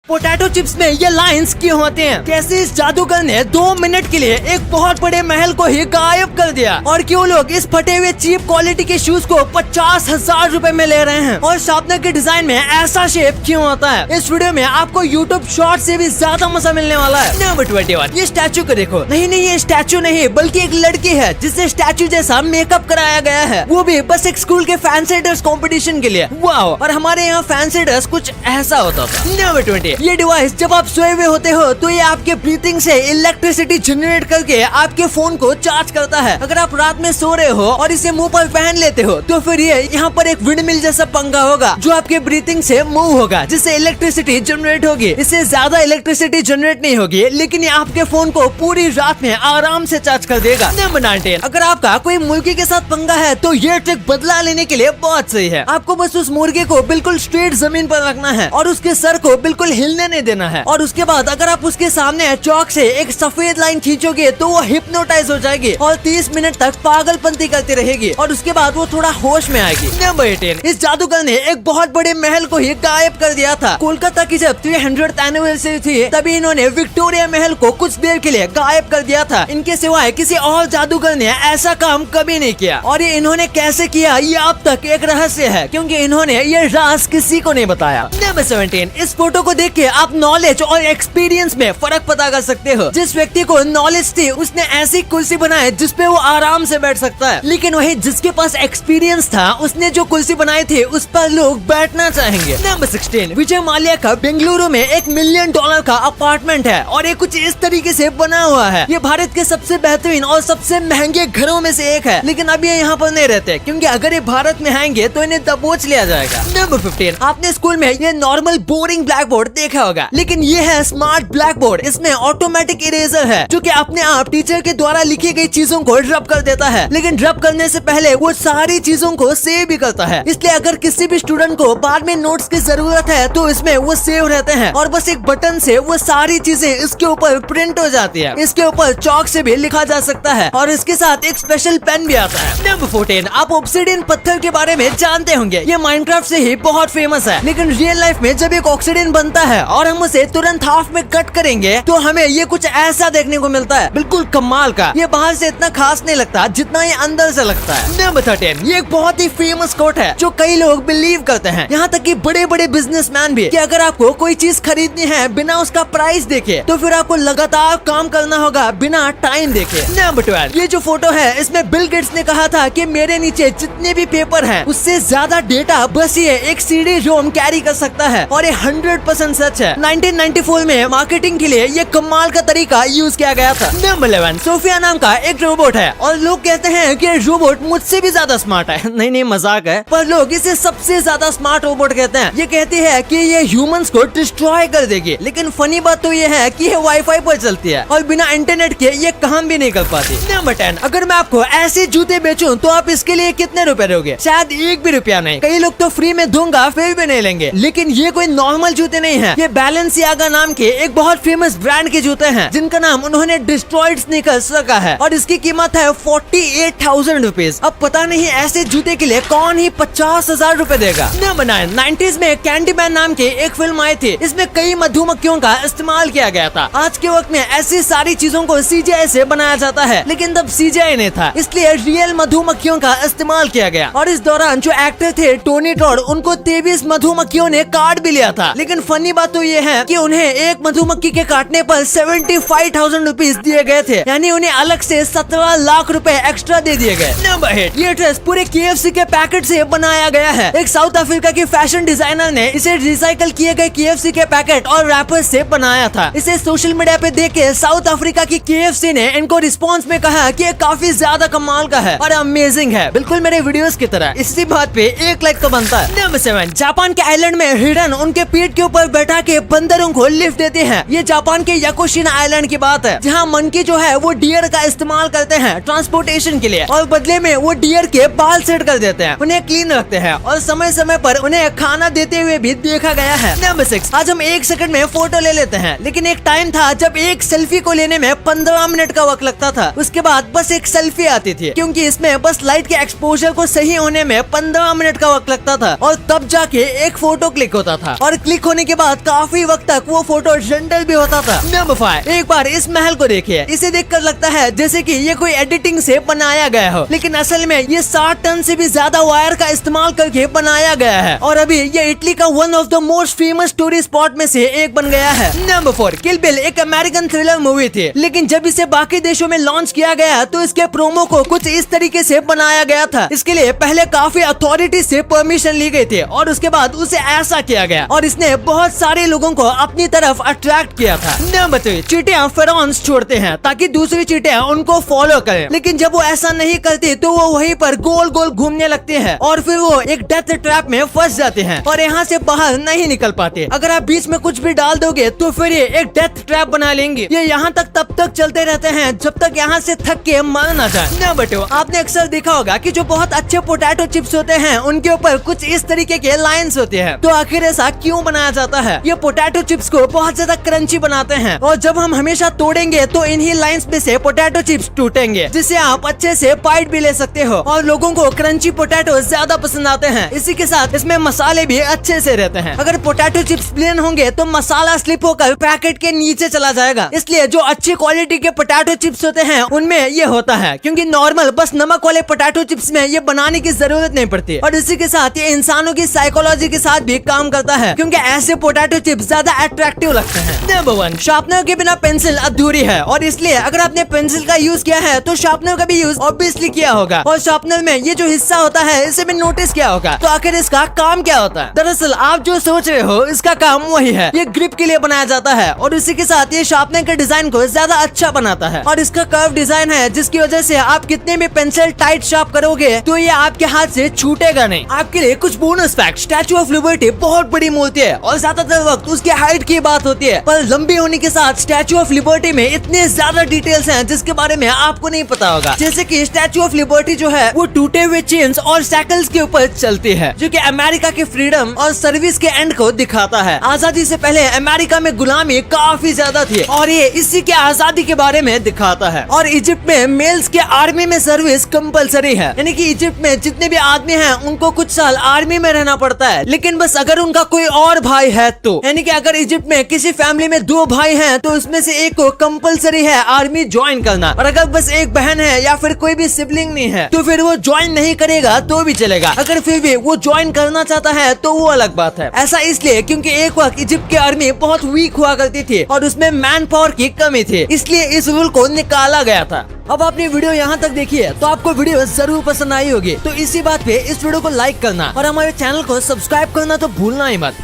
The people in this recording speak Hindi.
पोटैटो चिप्स में ये लाइंस क्यों होते हैं? कैसे इस जादूगर ने 2 मिनट के लिए एक बहुत बड़े महल को ही गायब कर दिया? और क्यों लोग इस फटे हुए चीप क्वालिटी के शूज को 50,000 रुपए में ले रहे हैं? और शार्पनर के डिजाइन में ऐसा शेप क्यों होता है? इस वीडियो में आपको यूट्यूब शॉर्ट से भी ज्यादा मजा मिलने वाला है। नंबर 21, ये स्टैचू को देखो। नहीं, ये स्टैचू नहीं बल्कि एक लड़की है जिससे स्टैचू जैसा मेकअप कराया गया है, वो भी बस एक स्कूल के फैंसी ड्रेस कॉम्पिटिशन के लिए। वाओ! और हमारे यहाँ फैंसी ड्रेस कुछ ऐसा होता था। नंबर 20, ये डिवाइस जब आप सोए हुए होते हो तो ये आपके ब्रीथिंग से इलेक्ट्रिसिटी जनरेट करके आपके फोन को चार्ज करता है। अगर आप रात में सो रहे हो और इसे मुंह पर पहन लेते हो तो फिर ये यहाँ पर एक विंडमिल जैसा पंखा होगा जो आपके ब्रीथिंग से मूव होगा, जिससे इलेक्ट्रिसिटी जनरेट होगी। इससे ज्यादा इलेक्ट्रिसिटी जनरेट नहीं होगी, लेकिन ये आपके फोन को पूरी रात में आराम से चार्ज कर देगा। नंबर 19, अगर आपका कोई मुर्गी के साथ पंगा है तो ये ट्रिक बदला लेने के लिए बहुत सही है। आपको बस उस मुर्गे को बिल्कुल स्ट्रेट जमीन पर रखना है और उसके सर को बिल्कुल हिलने नहीं देना है। और उसके बाद अगर आप उसके सामने चौक से एक सफेद लाइन खींचोगे तो वो हिप्नोटाइज हो जाएगी और 30 मिनट तक पागलपंती करती रहेगी और उसके बाद वो थोड़ा होश में आएगी। नंबर 18, इस जादूगर ने एक बहुत बड़े महल को ही गायब कर दिया था। कोलकाता की जब 300th एनिवर्सरी थी तभी इन्होंने विक्टोरिया महल को कुछ देर के लिए गायब कर दिया था। इनके सिवाय किसी और जादूगर ने ऐसा काम कभी नहीं किया और ये इन्होंने कैसे किया ये अब तक एक रहस्य है, क्योंकि इन्होंने ये राज किसी को नहीं बताया। नंबर 17, इस फोटो को देख के आप नॉलेज और एक्सपीरियंस में फर्क पता कर सकते हो। जिस व्यक्ति को नॉलेज थी उसने ऐसी कुर्सी बनाई जिसपे वो आराम से बैठ सकता है, लेकिन वही जिसके पास एक्सपीरियंस था उसने जो कुर्सी बनाई थी उस पर लोग बैठना चाहेंगे। नंबर 16, विजय माल्या का बेंगलुरु में $1 मिलियन का अपार्टमेंट है और ये कुछ इस तरीके से बना हुआ है। ये भारत के सबसे बेहतरीन और सबसे महंगे घरों में से एक है, लेकिन अभी ये यहाँ पर नहीं रहते क्योंकि अगर ये भारत में आएंगे तो इन्हें दबोच लिया जाएगा। नंबर 15, आपने स्कूल में ये नॉर्मल बोरिंग ब्लैक बोर्ड देखा होगा, लेकिन ये है स्मार्ट ब्लैक बोर्ड। इसमें ऑटोमेटिक इरेजर है जो कि अपने आप टीचर के द्वारा लिखी गई चीजों को रब कर देता है, लेकिन रब करने से पहले वो सारी चीजों को सेव भी करता है। इसलिए अगर किसी भी स्टूडेंट को बाद में नोट्स की जरूरत है तो इसमें वो सेव रहते हैं और बस एक बटन से वो सारी चीजें इसके ऊपर प्रिंट हो जाती है। इसके ऊपर चौक से भी लिखा जा सकता है और इसके साथ एक स्पेशल पेन भी आता है। नंबर 14, आप ऑब्सिडियन पत्थर के बारे में जानते होंगे। ये माइनक्राफ्ट से ही बहुत फेमस है, लेकिन रियल लाइफ में जब एक ऑक्सीडेंट बनता है और हम उसे तुरंत हाफ में कट करेंगे तो हमें ये कुछ ऐसा देखने को मिलता है, बिल्कुल कमाल का। ये बाहर से इतना खास नहीं लगता जितना ये अंदर से लगता है। नंबर 13, ये एक बहुत ही फेमस कोट है जो कई लोग बिलीव करते हैं, यहाँ तक कि बड़े बड़े बिजनेसमैन भी, कि अगर आपको कोई चीज खरीदनी है बिना उसका प्राइस देखे तो फिर आपको लगातार काम करना होगा बिना टाइम देखे। नंबर 12, ये जो फोटो है इसमें बिल गेट्स ने कहा था कि मेरे नीचे जितने भी पेपर हैं उससे ज्यादा डेटा बस ये एक सीडी रोम कैरी कर सकता है और ये 100% सच है। 1994 में मार्केटिंग के लिए ये कमाल का तरीका यूज किया गया था। नंबर 11, सोफिया नाम का एक रोबोट है और लोग कहते हैं कि रोबोट मुझसे भी ज्यादा स्मार्ट है। नहीं मजाक है, पर लोग इसे सबसे ज्यादा स्मार्ट रोबोट कहते हैं। ये कहती है कि ये ह्यूमंस को डिस्ट्रॉय कर देगी, लेकिन फनी बात तो ये है कि ये वाईफाई पर चलती है और बिना इंटरनेट के ये काम भी नहीं कर पाती। नंबर 10, अगर मैं आपको ऐसे जूते बेचूं तो आप इसके लिए कितने रुपए दोगे? शायद 1 भी रुपया नहीं। कई लोग तो फ्री में दूंगा फिर भी नहीं लेंगे, लेकिन ये कोई नॉर्मल जूते नहीं है। ये बैलेंसियागा नाम के एक बहुत फेमस ब्रांड के जूते हैं जिनका नाम उन्होंने डिस्ट्रॉयड स्नीकर्स रखा है और इसकी कीमत है 48,000 रुपीज। अब पता नहीं ऐसे जूते के लिए कौन ही 50,000 रुपए देगा। नंबर 9, 90s में कैंडीमैन नाम की एक फिल्म आई थी। इसमें कई मधुमक्खियों का इस्तेमाल किया गया था। आज के वक्त में ऐसी सारी चीजों को CGI से बनाया जाता है, लेकिन तब CGI नहीं था, इसलिए रियल मधुमक्खियों का इस्तेमाल किया गया। और इस दौरान जो एक्टर थे टोनी टॉड, उनको 23 मधुमक्खियों ने काट भी लिया था। लेकिन फनी बात तो ये है कि उन्हें एक मधुमक्खी के काटने पर 75,000 रुपीज दिए गए थे, यानी उन्हें अलग से 17 लाख रुपए एक्स्ट्रा दे दिए गए। नंबर 8, ये ड्रेस पूरे KFC के पैकेट से बनाया गया है। एक साउथ अफ्रीका के फैशन डिजाइनर ने इसे रिसाइकल किए गए KFC के पैकेट और रैपर से बनाया था। इसे सोशल मीडिया पे देख के साउथ अफ्रीका की KFC ने इनको रिस्पॉन्स में कहा कि ये काफी ज्यादा कमाल का है और अमेजिंग है, बिल्कुल मेरे वीडियोस की तरह। इसी बात पे 1 लाइक तो बनता है। नंबर 7, जापान के आइलैंड में हिरन उनके पीठ के ऊपर बैठा के बंदरों को लिफ्ट देते हैं। ये जापान के याकुशिना आइलैंड की बात है, जहाँ मंकी जो है वो डियर का इस्तेमाल करते हैं ट्रांसपोर्टेशन के लिए और बदले में वो डियर के बाल सेट कर देते हैं, उन्हें क्लीन रखते हैं और समय समय पर उन्हें खाना देते हुए भी देखा गया है। नंबर 6, आज हम 1 सेकंड में फोटो ले लेते हैं, लेकिन एक टाइम था जब एक सेल्फी को लेने में 15 मिनट का वक्त लगता था। उसके बाद बस एक सेल्फी आती थी, क्योंकि इसमें बस लाइट के एक्सपोजर को सही होने में 15 मिनट का वक्त लगता था और तब जाके एक फोटो क्लिक होता था और क्लिक होने के बाद बाद काफी वक्त तक वो फोटो रेंडर भी होता था। नंबर 5, एक बार इस महल को देखिए। इसे देखकर लगता है जैसे कि ये कोई एडिटिंग से बनाया गया हो, लेकिन असल में ये 60 टन से भी ज्यादा वायर का इस्तेमाल करके बनाया गया है और अभी ये इटली का one of the most famous tourist spot में से एक बन गया है। नंबर 4, किल बिल एक अमेरिकन थ्रिलर मूवी थी, लेकिन जब इसे बाकी देशों में लॉन्च किया गया तो इसके प्रोमो को कुछ इस तरीके से बनाया गया था। इसके लिए पहले काफी अथॉरिटी से परमिशन ली गई थी और उसके बाद उसे ऐसा किया गया और इसने बहुत सारे लोगों को अपनी तरफ अट्रैक्ट किया था। नंबर 3, चींटियां फेरोमोन्स छोड़ते हैं ताकि दूसरी चींटियां उनको फॉलो करें, लेकिन जब वो ऐसा नहीं करती तो वो वहीं पर गोल गोल घूमने लगते हैं और फिर वो एक डेथ ट्रैप में फंस जाते हैं और यहाँ से बाहर नहीं निकल पाते। अगर आप बीच में कुछ भी डाल दोगे तो फिर ये एक डेथ ट्रैप बना लेंगे। ये यहाँ तक तब तक चलते रहते हैं जब तक यहाँ से थक के मर न जाए। नंबर 2, आपने अक्सर देखा होगा कि जो बहुत अच्छे पोटैटो चिप्स होते हैं उनके ऊपर कुछ इस तरीके के लाइंस होते हैं। तो आखिर ऐसा क्यों बनाया जाता है? ये पोटैटो चिप्स को बहुत ज्यादा क्रंची बनाते हैं और जब हम हमेशा तोड़ेंगे तो इन्हीं लाइंस में से पोटैटो चिप्स टूटेंगे, जिससे आप अच्छे से बाइट भी ले सकते हो और लोगों को क्रंची पोटैटो ज्यादा पसंद आते हैं। इसी के साथ इसमें मसाले भी अच्छे से रहते हैं। अगर पोटैटो चिप्स प्लेन होंगे तो मसाला स्लिप होकर पैकेट के नीचे चला जाएगा, इसलिए जो अच्छी क्वालिटी के पोटैटो चिप्स होते हैं उनमें ये होता है, क्योंकि नॉर्मल बस नमक वाले पोटैटो चिप्स में ये बनाने की जरूरत नहीं पड़ती। और इसी के साथ ये इंसानों की साइकोलॉजी के साथ भी काम करता है, क्योंकि ऐसे पोटैटो चिप्स ज्यादा अट्रैक्टिव लगते हैं। नंबर 1, शार्पनर के बिना पेंसिल अधूरी है और इसलिए अगर आपने पेंसिल का यूज किया है तो शार्पनर का भी यूज ऑब्वियसली किया होगा और शार्पनर में ये जो हिस्सा होता है इसे भी नोटिस किया होगा। तो आखिर इसका काम क्या होता है? दरअसल आप जो सोच रहे हो इसका काम वही है, ये ग्रिप के लिए बनाया जाता है और इसी के साथ ये शार्पनर के डिजाइन को ज्यादा अच्छा बनाता है और इसका कर्व डिजाइन है जिसकी वजह से आप कितने भी पेंसिल टाइट शार्प करोगे तो ये आपके हाथ से छूटेगा नहीं। आपके लिए कुछ bonus fact, statue of liberty बहुत बड़ी मूर्ति है और ज्यादातर वक्त उसकी हाइट की बात होती है, पर लंबी होने के साथ स्टैचू ऑफ लिबर्टी में इतने ज्यादा डिटेल्स हैं जिसके बारे में आपको नहीं पता होगा। जैसे कि स्टैचू ऑफ लिबर्टी जो है वो टूटे हुए चेन्स और सैकल्स के ऊपर चलती है, जो कि अमेरिका के फ्रीडम और सर्विस के एंड को दिखाता है। आजादी से पहले अमेरिका में गुलामी काफी ज्यादा थी और ये इसी के आजादी के बारे में दिखाता है। और इजिप्ट में मेल्स के आर्मी में सर्विस कंपलसरी है, यानी कि इजिप्ट में जितने भी आदमी हैं उनको कुछ साल आर्मी में रहना पड़ता है, लेकिन बस अगर उनका कोई और भाई है तो, यानी कि अगर इजिप्ट में किसी फैमिली में 2 भाई हैं तो उसमें से एक को कंपलसरी है आर्मी ज्वाइन करना, और अगर बस एक बहन है या फिर कोई भी सिबलिंग नहीं है तो फिर वो ज्वाइन नहीं करेगा तो भी चलेगा। अगर फिर भी वो ज्वाइन करना चाहता है तो वो अलग बात है। ऐसा इसलिए क्योंकि एक वक्त इजिप्ट की आर्मी बहुत वीक हुआ करती थी और उसमें मैन पावर की कमी थी, इसलिए इस रूल को निकाला गया था। अब आपने वीडियो यहाँ तक देखी है तो आपको वीडियो जरूर पसंद आई होगी, तो इसी बात पे इस वीडियो को लाइक करना और हमारे चैनल को सब्सक्राइब करना तो भूलना ही मत।